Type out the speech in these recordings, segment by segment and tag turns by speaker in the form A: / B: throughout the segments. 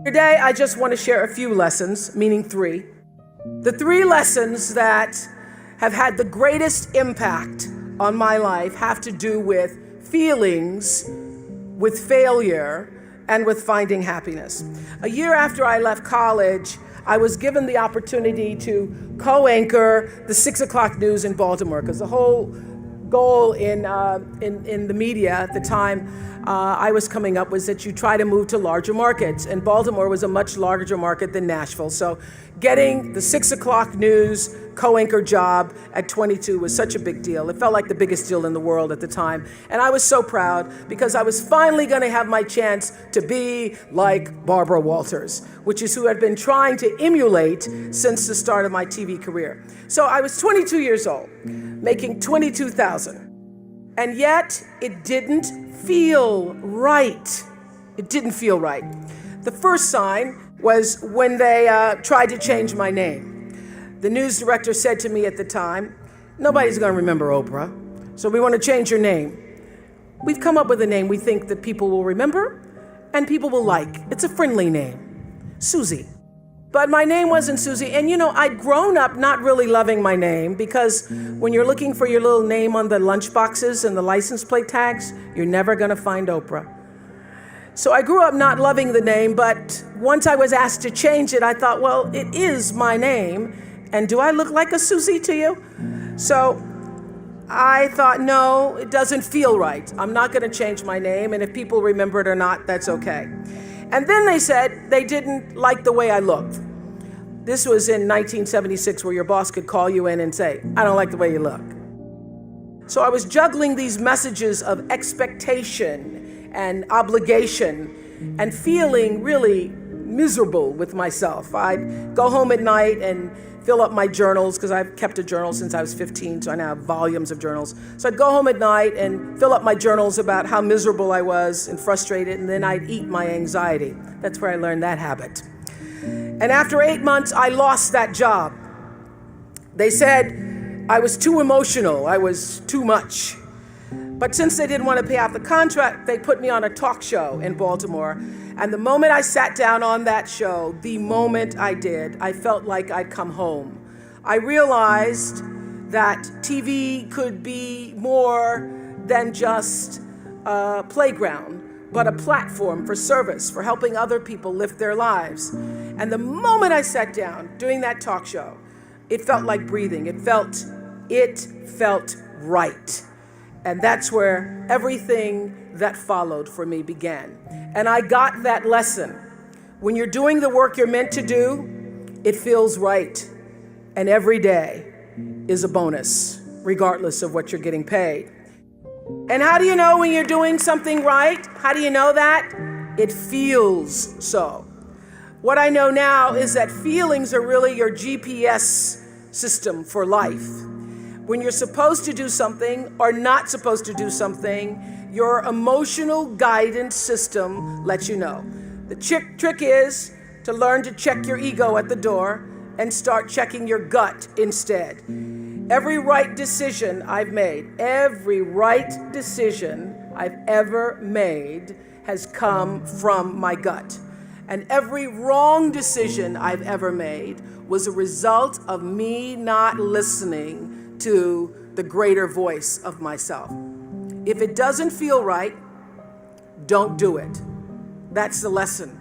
A: Today, I just want to share a few lessons, meaning three. The three lessons that have had the greatest impact on my life have to do with feelings, with failure, and with finding happiness. A year after I left college, I was given the opportunity to co-anchor the 6 o'clock news in Baltimore, because the whole goal in the media at the time I was coming up was that you try to move to larger markets, and Baltimore was a much larger market than Nashville. So getting the 6 o'clock news co-anchor job at 22 was such a big deal. It felt like the biggest deal in the world at the time. And I was so proud because I was finally going to have my chance to be like Barbara Walters, which is who I'd been trying to emulate since the start of my TV career. So I was 22 years old, making $22,000. And yet it didn't feel right. It didn't feel right. The first sign was when they tried to change my name. The news director said to me at the time, "Nobody's going to remember Oprah, so we want to change your name. We've come up with a name we think that people will remember and people will like. It's a friendly name, Susie." But my name wasn't Susie. And I'd grown up not really loving my name, because when you're looking for your little name on the lunch boxes and the license plate tags, you're never going to find Oprah. So I grew up not loving the name, but once I was asked to change it, I thought, well, it is my name. And do I look like a Susie to you? So I thought, no, it doesn't feel right. I'm not going to change my name. And if people remember it or not, that's okay. And then they said they didn't like the way I looked. This was in 1976, where your boss could call you in and say, "I don't like the way you look." So I was juggling these messages of expectation and obligation and feeling really miserable with myself. I'd go home at night and fill up my journals, because I've kept a journal since I was 15, so I now have volumes of journals. So I'd go home at night and fill up my journals about how miserable I was and frustrated, and then I'd eat my anxiety. That's where I learned that habit. And after 8 months, I lost that job. They said I was too emotional, I was too much. But since they didn't want to pay off the contract, they put me on a talk show in Baltimore. And the moment I sat down on that show, the moment I did, I felt like I'd come home. I realized that TV could be more than just a playground, but a platform for service, for helping other people live their lives. And the moment I sat down doing that talk show, it felt like breathing. It felt right. And that's where everything that followed for me began. And I got that lesson. When you're doing the work you're meant to do, it feels right. And every day is a bonus, regardless of what you're getting paid. And how do you know when you're doing something right? How do you know that? It feels so. What I know now is that feelings are really your GPS system for life. When you're supposed to do something or not supposed to do something, your emotional guidance system lets you know. The trick is to learn to check your ego at the door and start checking your gut instead. Every right decision I've made, every right decision I've ever made has come from my gut. And every wrong decision I've ever made was a result of me not listening to the greater voice of myself. If it doesn't feel right, don't do it. That's the lesson.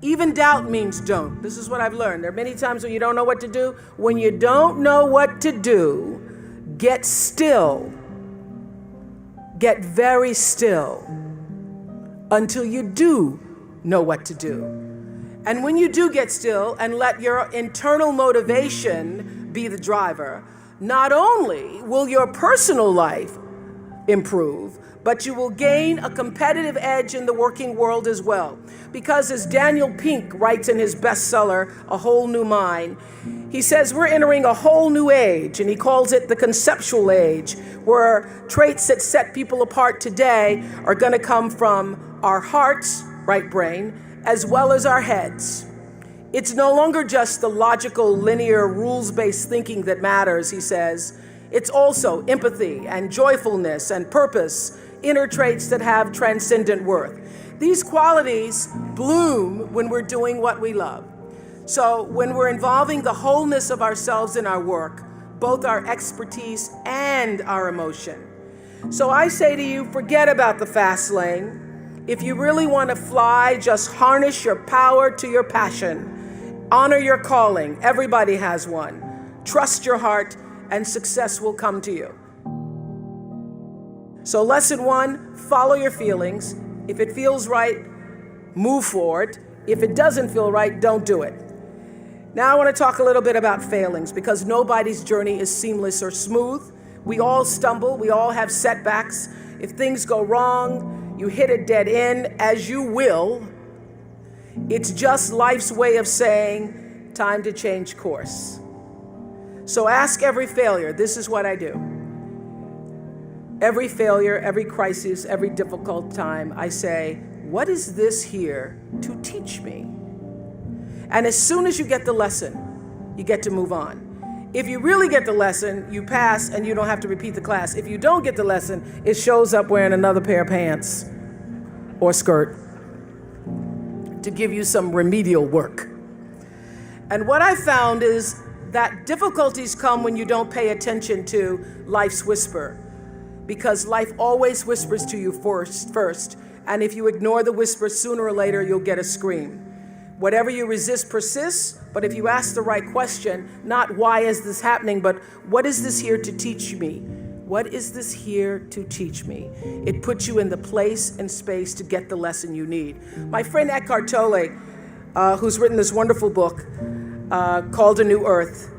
A: Even doubt means don't. This is what I've learned. There are many times when you don't know what to do. When you don't know what to do, get still. Get very still until you do know what to do. And when you do get still and let your internal motivation be the driver, not only will your personal life improve, but you will gain a competitive edge in the working world as well. Because as Daniel Pink writes in his bestseller, A Whole New Mind, he says we're entering a whole new age, and he calls it the conceptual age, where traits that set people apart today are going to come from our hearts, right brain, as well as our heads. It's no longer just the logical, linear, rules-based thinking that matters, he says. It's also empathy and joyfulness and purpose, inner traits that have transcendent worth. These qualities bloom when we're doing what we love. So when we're involving the wholeness of ourselves in our work, both our expertise and our emotion. So I say to you, forget about the fast lane. If you really want to fly, just harness your power to your passion. Honor your calling. Everybody has one. Trust your heart, and success will come to you. So lesson 1, follow your feelings. If it feels right, move forward. If it doesn't feel right, don't do it. Now I want to talk a little bit about failings, because nobody's journey is seamless or smooth. We all stumble. We all have setbacks. If things go wrong, you hit a dead end, as you will. It's just life's way of saying, time to change course. So ask every failure. This is what I do. Every failure, every crisis, every difficult time, I say, what is this here to teach me? And as soon as you get the lesson, you get to move on. If you really get the lesson, you pass and you don't have to repeat the class. If you don't get the lesson, it shows up wearing another pair of pants or skirt to give you some remedial work. And what I found is that difficulties come when you don't pay attention to life's whisper, because life always whispers to you first. And if you ignore the whisper, sooner or later, you'll get a scream. Whatever you resist persists, but if you ask the right question, not why is this happening, but what is this here to teach me? What is this here to teach me? It puts you in the place and space to get the lesson you need. My friend Eckhart Tolle, who's written this wonderful book called A New Earth,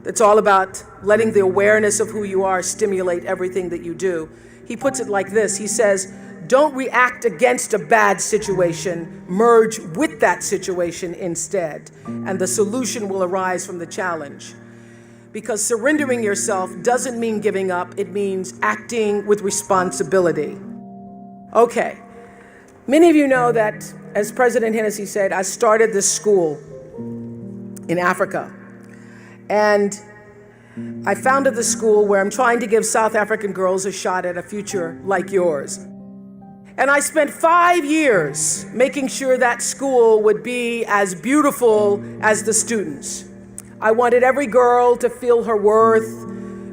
A: it's all about letting the awareness of who you are stimulate everything that you do. He puts it like this. He says, don't react against a bad situation, merge with that situation instead, and the solution will arise from the challenge. Because surrendering yourself doesn't mean giving up, it means acting with responsibility. Okay, many of you know that, as President Hennessy said, I started this school in Africa. And I founded the school where I'm trying to give South African girls a shot at a future like yours. And I spent 5 years making sure that school would be as beautiful as the students. I wanted every girl to feel her worth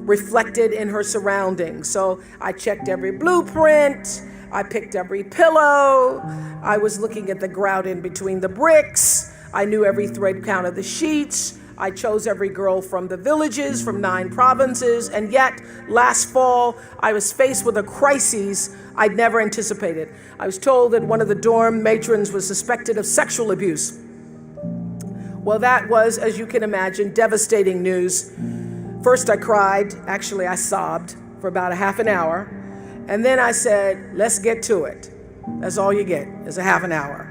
A: reflected in her surroundings. So I checked every blueprint, I picked every pillow, I was looking at the grout in between the bricks, I knew every thread count of the sheets, I chose every girl from the villages, from 9 provinces, and yet last fall I was faced with a crisis I'd never anticipated. I was told that one of the dorm matrons was suspected of sexual abuse. Well, that was, as you can imagine, devastating news. First I cried, actually I sobbed for about a half an hour, and then I said, let's get to it. That's all you get, is a half an hour.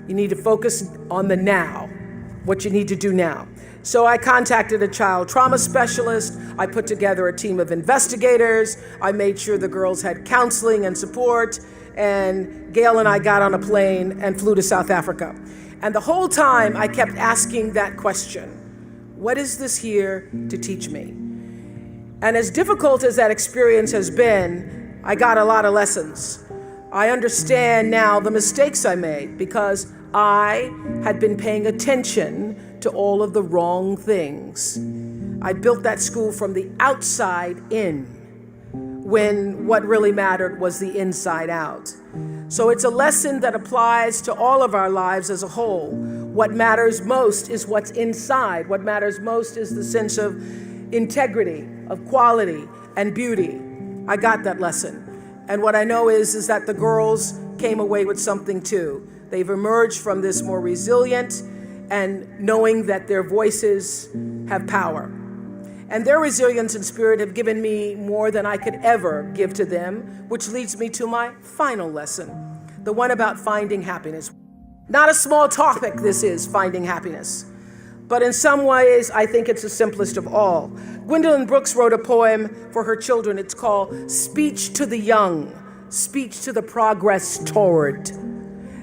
A: You need to focus on the now, what you need to do now. So I contacted a child trauma specialist. I put together a team of investigators. I made sure the girls had counseling and support. And Gail and I got on a plane and flew to South Africa. And the whole time I kept asking that question, what is this here to teach me? And as difficult as that experience has been, I got a lot of lessons. I understand now the mistakes I made because I had been paying attention to all of the wrong things. I built that school from the outside in, when what really mattered was the inside out. So it's a lesson that applies to all of our lives as a whole. What matters most is what's inside. What matters most is the sense of integrity, of quality, and beauty. I got that lesson. And what I know is that the girls came away with something too. They've emerged from this more resilient and knowing that their voices have power. And their resilience and spirit have given me more than I could ever give to them, which leads me to my final lesson, the one about finding happiness. Not a small topic, this is, finding happiness. But in some ways, I think it's the simplest of all. Gwendolyn Brooks wrote a poem for her children. It's called Speech to the Young, Speech to the Progress Toward.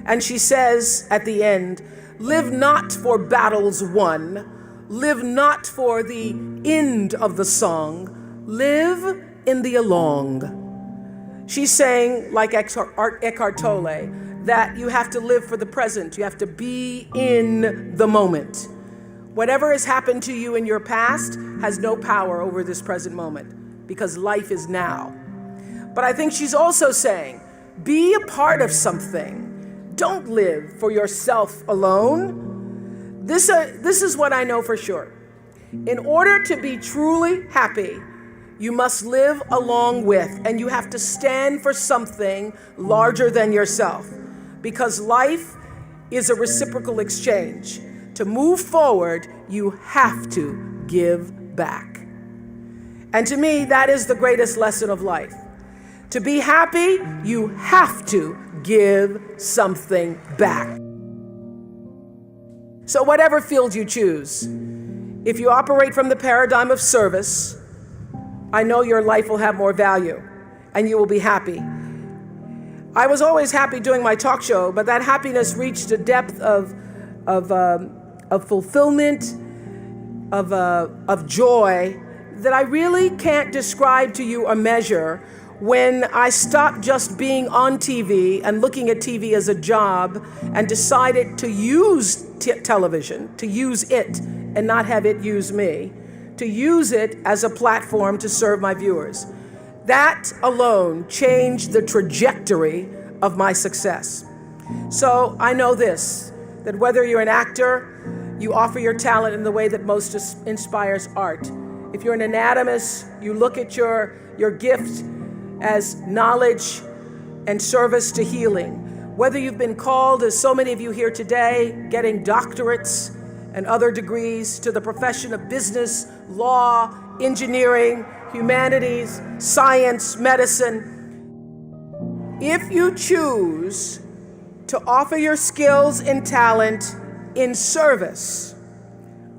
A: And she says at the end, live not for battles won, live not for the end of the song, live in the along. She's saying, like Eckhart Tolle, that you have to live for the present. You have to be in the moment. Whatever has happened to you in your past has no power over this present moment because life is now. But I think she's also saying, be a part of something. Don't live for yourself alone. This is what I know for sure. In order to be truly happy, you must live along with, and you have to stand for something larger than yourself, because life is a reciprocal exchange. To move forward, you have to give back. And to me, that is the greatest lesson of life. To be happy, you have to give something back. So whatever field you choose, if you operate from the paradigm of service, I know your life will have more value and you will be happy. I was always happy doing my talk show, but that happiness reached a depth of fulfillment, of joy that I really can't describe to you or measure when I stopped just being on TV and looking at TV as a job and decided to use television, to use it and not have it use me, to use it as a platform to serve my viewers. That alone changed the trajectory of my success. So I know this, that whether you're an actor, you offer your talent in the way that most inspires art. If you're an anatomist, you look at your gift as knowledge and service to healing. Whether you've been called, as so many of you here today, getting doctorates and other degrees, to the profession of business, law, engineering, humanities, science, medicine. If you choose to offer your skills and talent in service,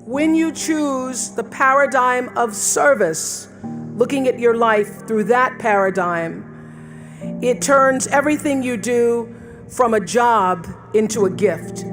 A: when you choose the paradigm of service, looking at your life through that paradigm, it turns everything you do from a job into a gift.